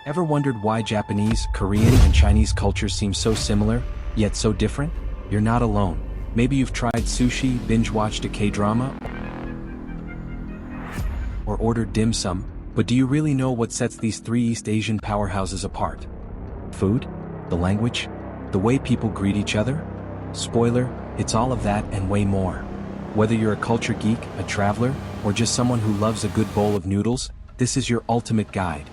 Ever wondered why Japanese, Korean, and Chinese cultures seem so similar, yet so different? You're not alone. Maybe you've tried sushi, binge-watched a K-drama, or ordered dim sum, but do you really know what sets these three East Asian powerhouses apart? Food? The language? The way people greet each other? Spoiler, it's all of that and way more. Whether you're a culture geek, a traveler, or just someone who loves a good bowl of noodles, this is your ultimate guide.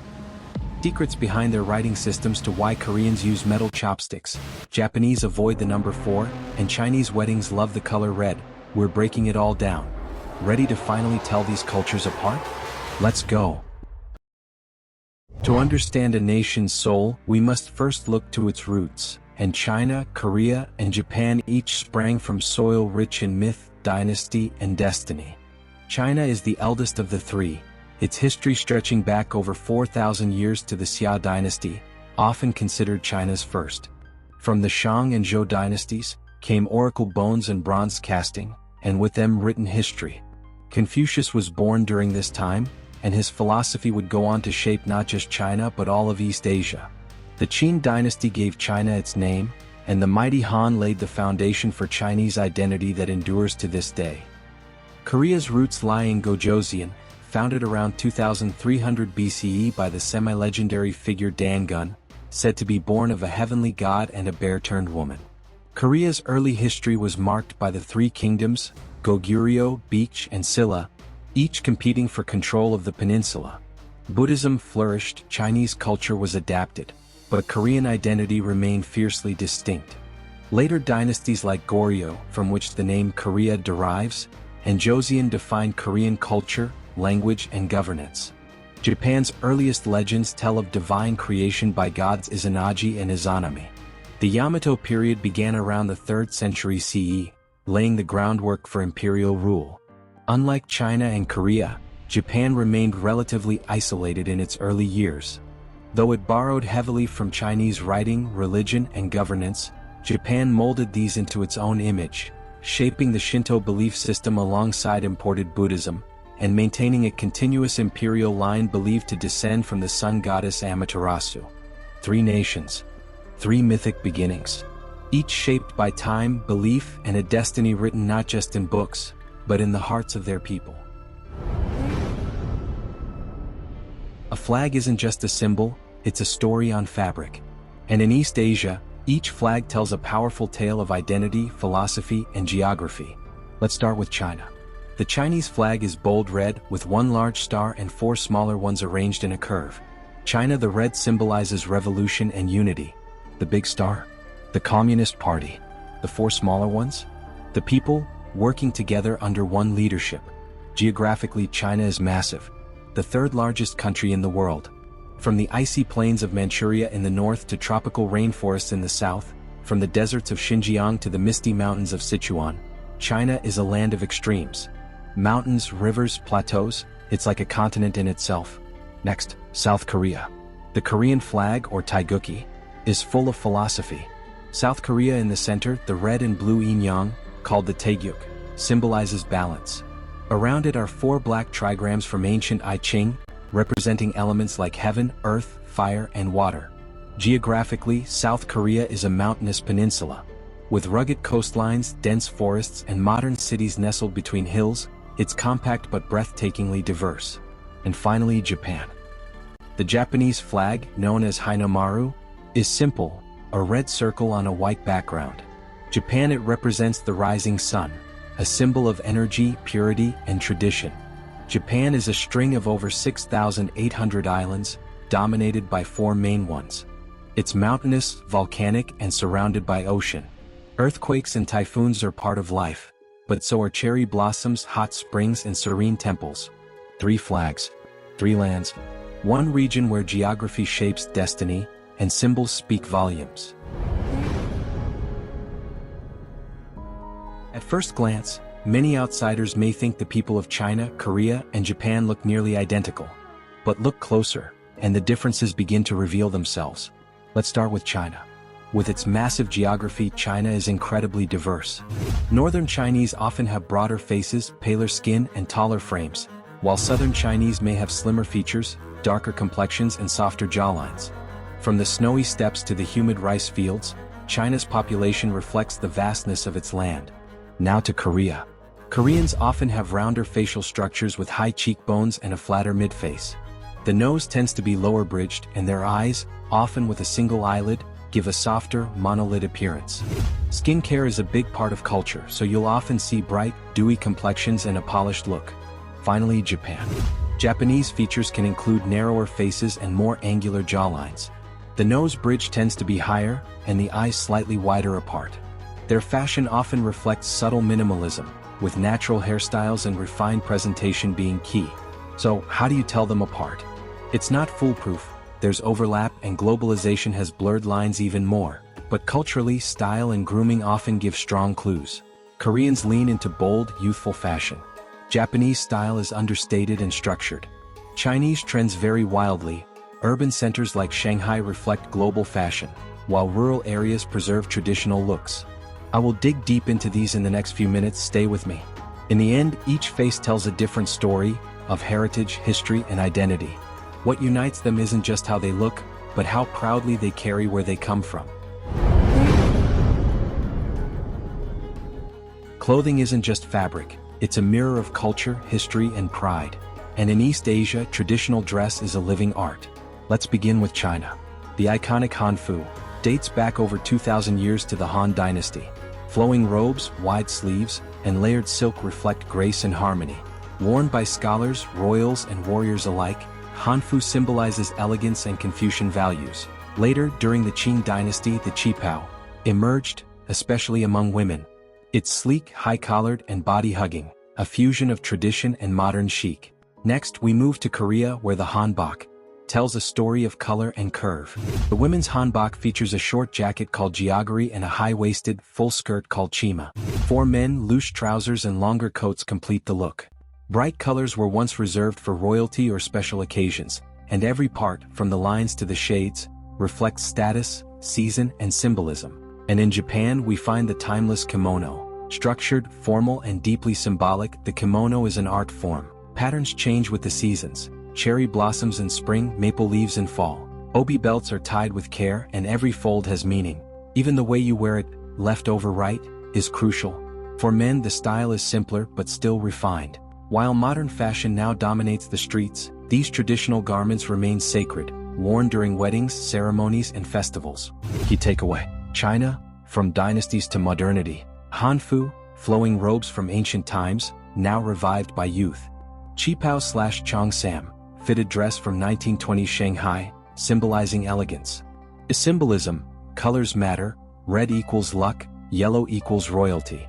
Secrets behind their writing systems to why Koreans use metal chopsticks, Japanese avoid the number 4, and Chinese weddings love the color red. We're breaking it all down. Ready to finally tell these cultures apart? Let's go. To understand a nation's soul, we must first look to its roots, and China, Korea, and Japan each sprang from soil rich in myth, dynasty, and destiny. China is the eldest of the three, its history stretching back over 4,000 years to the Xia dynasty, often considered China's first. From the Shang and Zhou dynasties, came oracle bones and bronze casting, and with them written history. Confucius was born during this time, and his philosophy would go on to shape not just China but all of East Asia. The Qin dynasty gave China its name, and the mighty Han laid the foundation for Chinese identity that endures to this day. Korea's roots lie in Gojoseon, founded around 2300 BCE by the semi-legendary figure Dangun, said to be born of a heavenly god and a bear-turned woman. Korea's early history was marked by the three kingdoms, Goguryeo, Beach, and Silla, each competing for control of the peninsula. Buddhism flourished, Chinese culture was adapted, but Korean identity remained fiercely distinct. Later dynasties like Goryeo, from which the name Korea derives, and Joseon defined Korean culture, language, and governance. Japan's earliest legends tell of divine creation by gods Izanagi and Izanami. The Yamato period began around the 3rd century CE, laying the groundwork for imperial rule. Unlike China and Korea, Japan remained relatively isolated in its early years. Though it borrowed heavily from Chinese writing, religion, and governance, Japan molded these into its own image, shaping the Shinto belief system alongside imported Buddhism, and maintaining a continuous imperial line believed to descend from the sun goddess Amaterasu. Three nations, three mythic beginnings, each shaped by time, belief, and a destiny written not just in books, but in the hearts of their people. A flag isn't just a symbol, it's a story on fabric. And in East Asia, each flag tells a powerful tale of identity, philosophy, and geography. Let's start with China. The Chinese flag is bold red, with one large star and 4 smaller ones arranged in a curve. China, the red symbolizes revolution and unity. The big star? The Communist Party. The 4 smaller ones? The people, working together under one leadership. Geographically, China is massive, the 3rd largest country in the world. From the icy plains of Manchuria in the north to tropical rainforests in the south, from the deserts of Xinjiang to the misty mountains of Sichuan, China is a land of extremes. Mountains, rivers, plateaus, it's like a continent in itself. Next, South Korea. The Korean flag, or taegukgi, is full of philosophy. South Korea in the center, the red and blue yin-yang, called the taegyuk, symbolizes balance. Around it are 4 black trigrams from ancient I Ching, representing elements like heaven, earth, fire, and water. Geographically, South Korea is a mountainous peninsula. With rugged coastlines, dense forests, and modern cities nestled between hills, it's compact but breathtakingly diverse. And finally, Japan. The Japanese flag, known as Hinomaru, is simple, a red circle on a white background. Japan, it represents the rising sun, a symbol of energy, purity, and tradition. Japan is a string of over 6,800 islands, dominated by 4 main ones. It's mountainous, volcanic, and surrounded by ocean. Earthquakes and typhoons are part of life, but so are cherry blossoms, hot springs, and serene temples. 3 flags, 3 lands, 1 region where geography shapes destiny, and symbols speak volumes. At first glance, many outsiders may think the people of China, Korea, and Japan look nearly identical. But look closer, and the differences begin to reveal themselves. Let's start with China. With its massive geography, China is incredibly diverse. Northern Chinese often have broader faces, paler skin, and taller frames, while Southern Chinese may have slimmer features, darker complexions and softer jawlines. From the snowy steppes to the humid rice fields, China's population reflects the vastness of its land. Now to Korea. Koreans often have rounder facial structures with high cheekbones and a flatter midface. The nose tends to be lower bridged, and their eyes, often with a single eyelid, give a softer, monolid appearance. Skincare is a big part of culture, so you'll often see bright, dewy complexions and a polished look. Finally, Japan. Japanese features can include narrower faces and more angular jawlines. The nose bridge tends to be higher, and the eyes slightly wider apart. Their fashion often reflects subtle minimalism, with natural hairstyles and refined presentation being key. So, how do you tell them apart? It's not foolproof. There's overlap, and globalization has blurred lines even more, but culturally, style and grooming often give strong clues. Koreans lean into bold, youthful fashion. Japanese style is understated and structured. Chinese trends vary wildly. Urban centers like Shanghai reflect global fashion, while rural areas preserve traditional looks. I will dig deep into these in the next few minutes. Stay with me. In the end, each face tells a different story of heritage, history, and identity. What unites them isn't just how they look, but how proudly they carry where they come from. Clothing isn't just fabric, it's a mirror of culture, history, and pride. And in East Asia, traditional dress is a living art. Let's begin with China. The iconic Hanfu dates back over 2,000 years to the Han Dynasty. Flowing robes, wide sleeves, and layered silk reflect grace and harmony. Worn by scholars, royals, and warriors alike, Hanfu symbolizes elegance and Confucian values. Later, during the Qing dynasty, the qipao emerged, especially among women. It's sleek, high-collared, and body-hugging, a fusion of tradition and modern chic. Next, we move to Korea, where the hanbok tells a story of color and curve. The women's hanbok features a short jacket called jeogori and a high-waisted, full skirt called chima. For men, loose trousers and longer coats complete the look. Bright colors were once reserved for royalty or special occasions, and every part, from the lines to the shades, reflects status, season, and symbolism. And in Japan, we find the timeless kimono. Structured, formal, and deeply symbolic, the kimono is an art form. Patterns change with the seasons. Cherry blossoms in spring, maple leaves in fall. Obi belts are tied with care, and every fold has meaning. Even the way you wear it, left over right, is crucial. For men, the style is simpler but still refined. While modern fashion now dominates the streets, these traditional garments remain sacred, worn during weddings, ceremonies, and festivals. Key takeaway: China, from dynasties to modernity. Hanfu, flowing robes from ancient times, now revived by youth. Qipao/cheongsam, fitted dress from 1920s Shanghai, symbolizing elegance. Symbolism: colors matter, red equals luck, yellow equals royalty.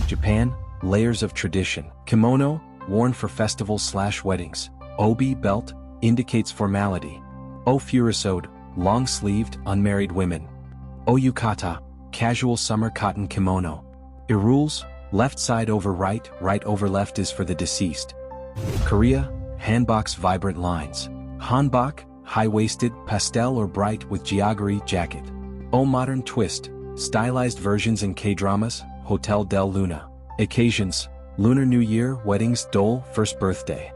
Japan, layers of tradition. Kimono, worn for festivals/weddings. Obi belt, indicates formality. Furisode, long-sleeved, unmarried women. Yukata, casual summer cotton kimono. Rules: left side over right, right over left is for the deceased. Korea, hanbok's vibrant lines. Hanbok, high-waisted, pastel or bright with jeogori jacket. Modern twist, stylized versions in K-dramas, Hotel del Luna. Occasions: Lunar New Year, weddings, Dole, first birthday.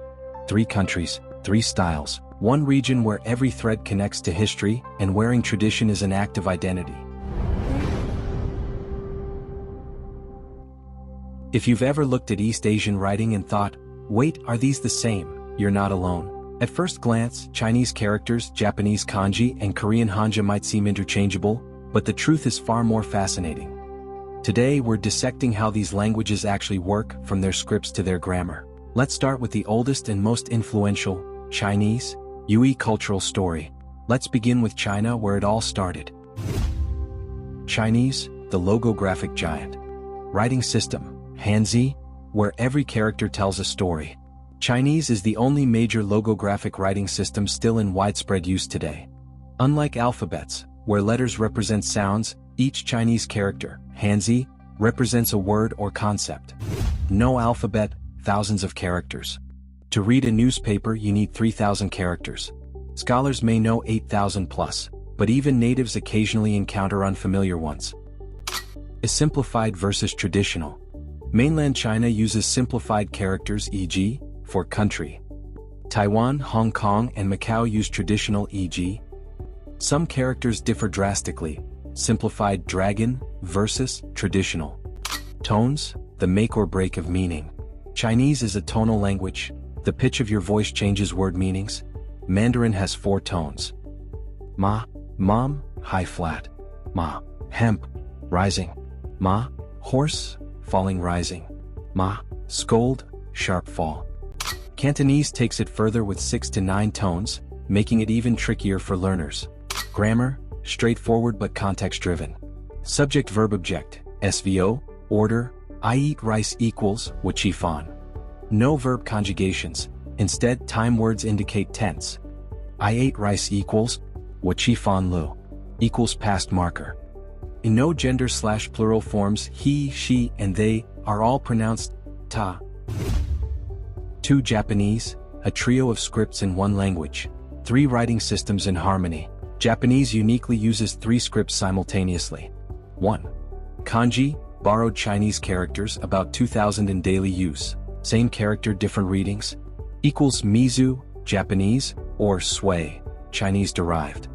3 countries, 3 styles. 1 region where every thread connects to history, and wearing tradition is an act of identity. If you've ever looked at East Asian writing and thought, wait, are these the same? You're not alone. At first glance, Chinese characters, Japanese kanji, and Korean hanja might seem interchangeable, but the truth is far more fascinating. Today, we're dissecting how these languages actually work, from their scripts to their grammar. Let's start with the oldest and most influential, Chinese. Yue cultural story. Let's begin with China, where it all started. Chinese, the logographic giant. Writing system, Hanzi, where every character tells a story. Chinese is the only major logographic writing system still in widespread use today. Unlike alphabets, where letters represent sounds, each Chinese character, Hanzi, represents a word or concept. No alphabet, thousands of characters. To read a newspaper, you need 3,000 characters. Scholars may know 8,000 plus, but even natives occasionally encounter unfamiliar ones. Simplified versus traditional. Mainland China uses simplified characters, e.g., for country. Taiwan, Hong Kong, and Macau use traditional e.g. Some characters differ drastically. Simplified dragon versus traditional. Tones, the make or break of meaning. Chinese is a tonal language. The pitch of your voice changes word meanings. Mandarin has 4 tones. Ma, mom, high flat. Ma, hemp, rising. Ma, horse, falling rising. Ma, scold, sharp fall. Cantonese takes it further with 6 to 9 tones, making it even trickier for learners. Grammar, straightforward but context-driven. Subject-verb-object, SVO, order, I eat rice equals what chi fan. No verb conjugations, instead time words indicate tense. I ate rice equals what chi fan lu, equals past marker. In no gender/plural forms, he, she, and they are all pronounced ta. 2 Japanese, a trio of scripts in one language. 3 writing systems in harmony. Japanese uniquely uses 3 scripts simultaneously. 1. Kanji, borrowed Chinese characters, about 2,000 in daily use. Same character, different readings. Equals mizu, Japanese, or sui, Chinese derived.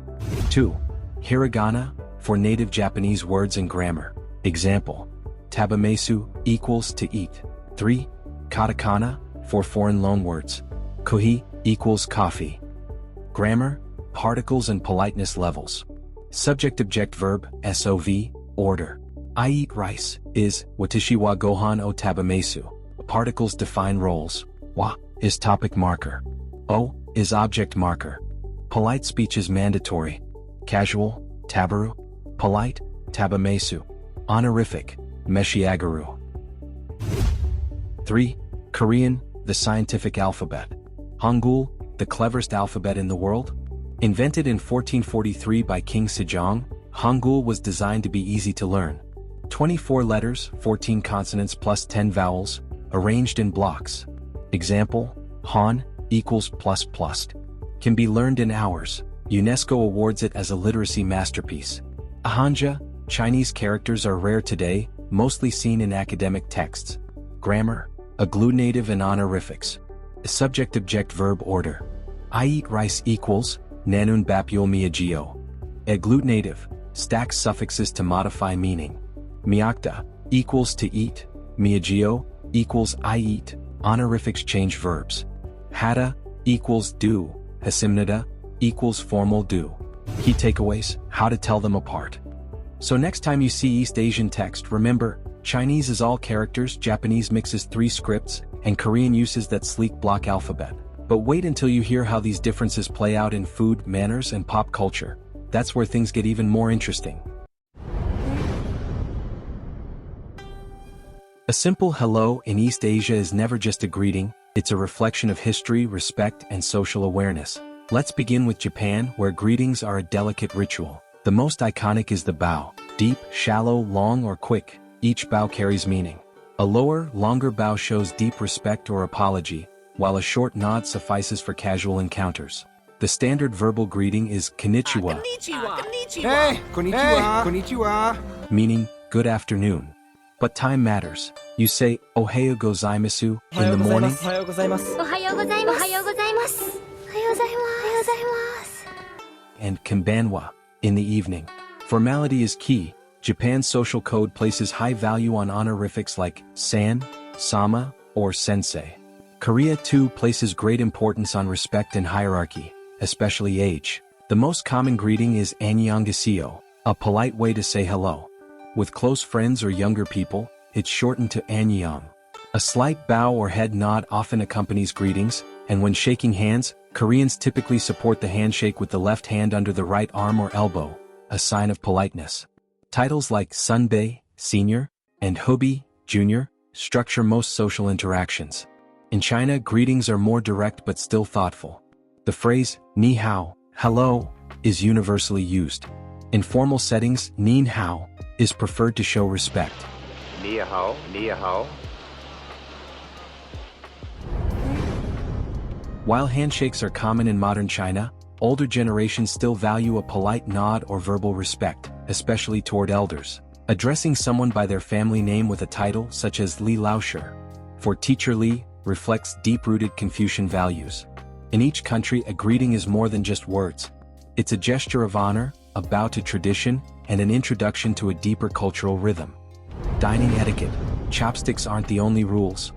2. Hiragana, for native Japanese words and grammar. Example, tabamesu equals to eat. 3. Katakana, for foreign loanwords. Kohi equals coffee. Grammar, particles and politeness levels. Subject-object-verb, SOV, order. I eat rice is watashi wa gohan o tabamesu. Particles define roles. Wa is topic marker. O is object marker. Polite speech is mandatory. Casual, tabaru. Polite, tabamesu. Honorific, meshiagaru. 3. Korean, the scientific alphabet. Hangul, the cleverest alphabet in the world. Invented in 1443 by King Sejong, Hangul was designed to be easy to learn. 24 letters, 14 consonants plus 10 vowels, arranged in blocks. Example, Han equals plus plus. Can be learned in hours. UNESCO awards it as a literacy masterpiece. Hanja, Chinese characters are rare today, mostly seen in academic texts. Grammar, agglutinative and honorifics. Subject-object-verb order. I eat rice equals, nanun bapyul miagio. Agglutinative, stacks suffixes to modify meaning. Miakta, equals to eat. Miagio, equals I eat. Honorifics change verbs. Hata, equals do. Hasimnada, equals formal do. Key takeaways, how to tell them apart. So next time you see East Asian text, remember, Chinese is all characters, Japanese mixes 3 scripts, and Korean uses that sleek block alphabet. But wait until you hear how these differences play out in food, manners, and pop culture. That's where things get even more interesting. A simple hello in East Asia is never just a greeting, it's a reflection of history, respect, and social awareness. Let's begin with Japan, where greetings are a delicate ritual. The most iconic is the bow. Deep, shallow, long, or quick, each bow carries meaning. A lower, longer bow shows deep respect or apology, while a short nod suffices for casual encounters. The standard verbal greeting is konnichiwa, Hey, konnichiwa. Konnichiwa. meaning good afternoon. But time matters. You say ohayo gozaimasu in the morning, and konbanwa in the evening. Formality is key. Japan's social code places high value on honorifics like san, sama, or sensei. Korea too places great importance on respect and hierarchy, especially age. The most common greeting is annyeonghaseyo, a polite way to say hello. With close friends or younger people, it's shortened to annyeong. A slight bow or head nod often accompanies greetings, and when shaking hands, Koreans typically support the handshake with the left hand under the right arm or elbow, a sign of politeness. Titles like Sunbae, Senior, and Hubi, Junior, structure most social interactions. In China, greetings are more direct but still thoughtful. The phrase, ni hao, hello, is universally used. In formal settings, nin hao is preferred to show respect. Ni hao, ni hao. While handshakes are common in modern China, older generations still value a polite nod or verbal respect, especially toward elders. Addressing someone by their family name with a title such as Li Laosher, for teacher Li, reflects deep-rooted Confucian values. In each country, a greeting is more than just words. It's a gesture of honor, a bow to tradition, and an introduction to a deeper cultural rhythm. Dining etiquette. Chopsticks aren't the only rules.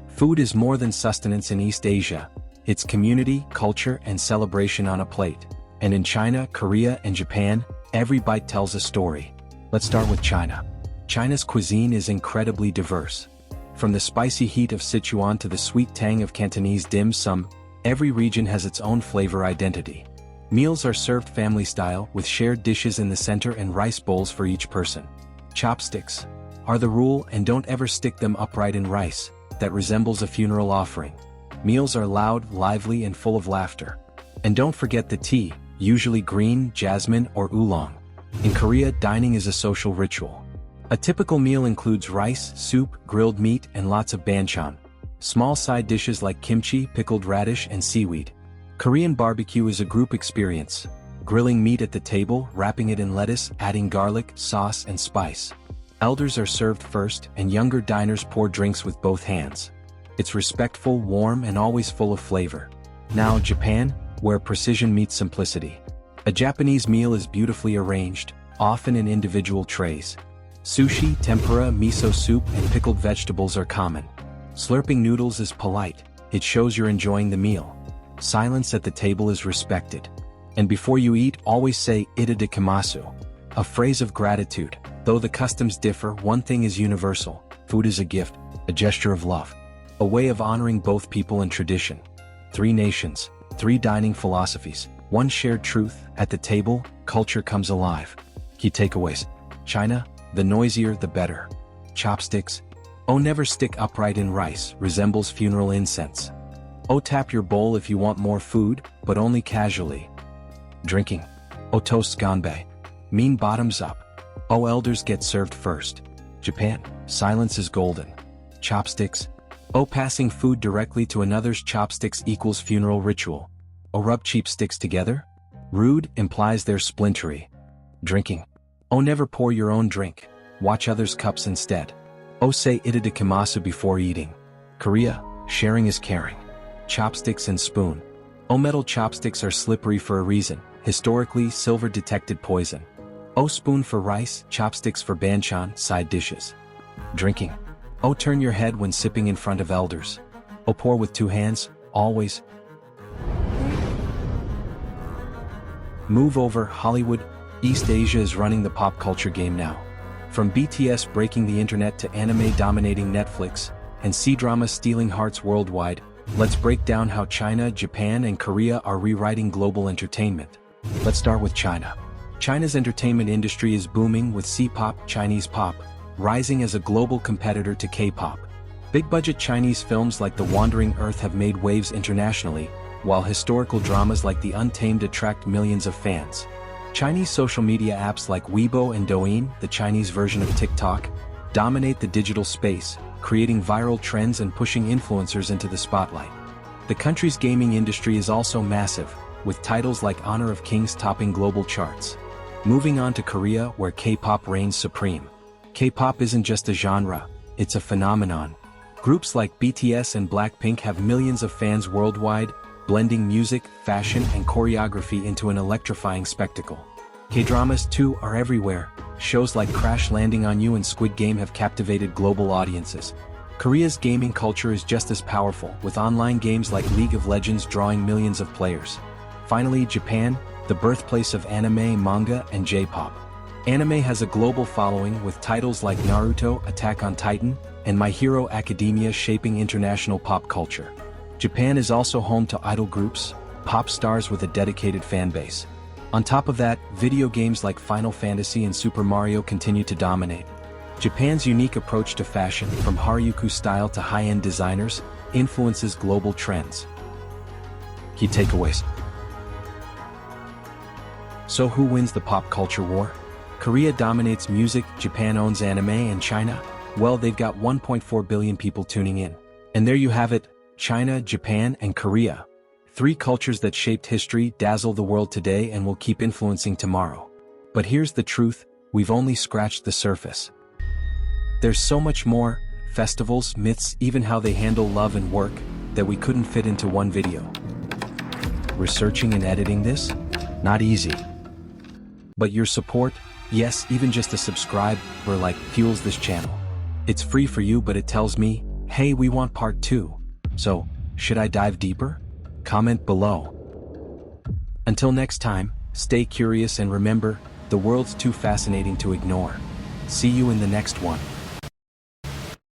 Food is more than sustenance in East Asia. It's community, culture, and celebration on a plate. And in China, Korea, and Japan, every bite tells a story. Let's start with China. China's cuisine is incredibly diverse. From the spicy heat of Sichuan to the sweet tang of Cantonese dim sum, every region has its own flavor identity. Meals are served family style with shared dishes in the center and rice bowls for each person. Chopsticks are the rule, and don't ever stick them upright in rice. That resembles a funeral offering. Meals are loud, lively, and full of laughter. And don't forget the tea, usually green, jasmine, or oolong. In Korea, dining is a social ritual. A typical meal includes rice, soup, grilled meat, and lots of banchan. Small side dishes like kimchi, pickled radish, and seaweed. Korean barbecue is a group experience. Grilling meat at the table, wrapping it in lettuce, adding garlic, sauce, and spice. Elders are served first, and younger diners pour drinks with both hands. It's respectful, warm, and always full of flavor. Now, Japan, where precision meets simplicity. A Japanese meal is beautifully arranged, often in individual trays. Sushi, tempura, miso soup, and pickled vegetables are common. Slurping noodles is polite. It shows you're enjoying the meal. Silence at the table is respected. And before you eat, always say itadakimasu, a phrase of gratitude. Though the customs differ, one thing is universal: food is a gift, a gesture of love, a way of honoring both people and tradition. 3 nations, 3 dining philosophies, 1 shared truth. At the table, culture comes alive. Key takeaways. China, the noisier the better. Chopsticks. Oh, never stick upright in rice, resembles funeral incense. Oh, tap your bowl if you want more food, but only casually. Drinking. Oh, toast ganbei. Mean bottoms up. Oh, elders get served first. Japan. Silence is golden. Chopsticks. Oh, passing food directly to another's chopsticks equals funeral ritual. Oh, rub cheap sticks together? Rude implies they're splintery. Drinking. Oh, never pour your own drink. Watch others' cups instead. Oh, say itadakimasu before eating. Korea. Sharing is caring. Chopsticks and spoon. Oh, metal chopsticks are slippery for a reason. Historically, silver detected poison. Oh, spoon for rice, chopsticks for banchan, side dishes. Drinking. Oh, turn your head when sipping in front of elders. Oh, pour with 2 hands, always. Move over. Hollywood. East Asia is running the pop culture game now. From BTS breaking the internet to anime dominating Netflix, and C-drama stealing hearts worldwide, let's break down how China, Japan, and Korea are rewriting global entertainment. Let's start with China. China's entertainment industry is booming, with C-pop, Chinese pop, rising as a global competitor to K-pop. Big-budget Chinese films like The Wandering Earth have made waves internationally, while historical dramas like The Untamed attract millions of fans. Chinese social media apps like Weibo and Douyin, the Chinese version of TikTok, dominate the digital space, creating viral trends and pushing influencers into the spotlight. The country's gaming industry is also massive, with titles like Honor of Kings topping global charts. Moving on to Korea, where K-pop reigns supreme. K-pop isn't just a genre, it's a phenomenon. Groups like BTS and Blackpink have millions of fans worldwide, blending music, fashion, and choreography into an electrifying spectacle. K-dramas, too, are everywhere. Shows like Crash Landing on You and Squid Game have captivated global audiences. Korea's gaming culture is just as powerful, with online games like League of Legends drawing millions of players. Finally, Japan, the birthplace of anime, manga, and J-pop. Anime has a global following, with titles like Naruto, Attack on Titan, and My Hero Academia shaping international pop culture. Japan is also home to idol groups, pop stars with a dedicated fan base. On top of that, video games like Final Fantasy and Super Mario continue to dominate. Japan's unique approach to fashion, from Harajuku style to high-end designers, influences global trends. Key takeaways. So who wins the pop culture war? Korea dominates music, Japan owns anime, and China? Well, they've got 1.4 billion people tuning in. And there you have it, China, Japan, and Korea. 3 cultures that shaped history, dazzle the world today, and will keep influencing tomorrow. But here's the truth, we've only scratched the surface. There's so much more, festivals, myths, even how they handle love and work, that we couldn't fit into one video. researching and editing this? Not easy. But your support, yes, even just a subscribe or like fuels this channel. It's free for you, but it tells me, hey, we want part 2. So, should I dive deeper? Comment below. Until next time, stay curious and remember, the world's too fascinating to ignore. See you in the next one.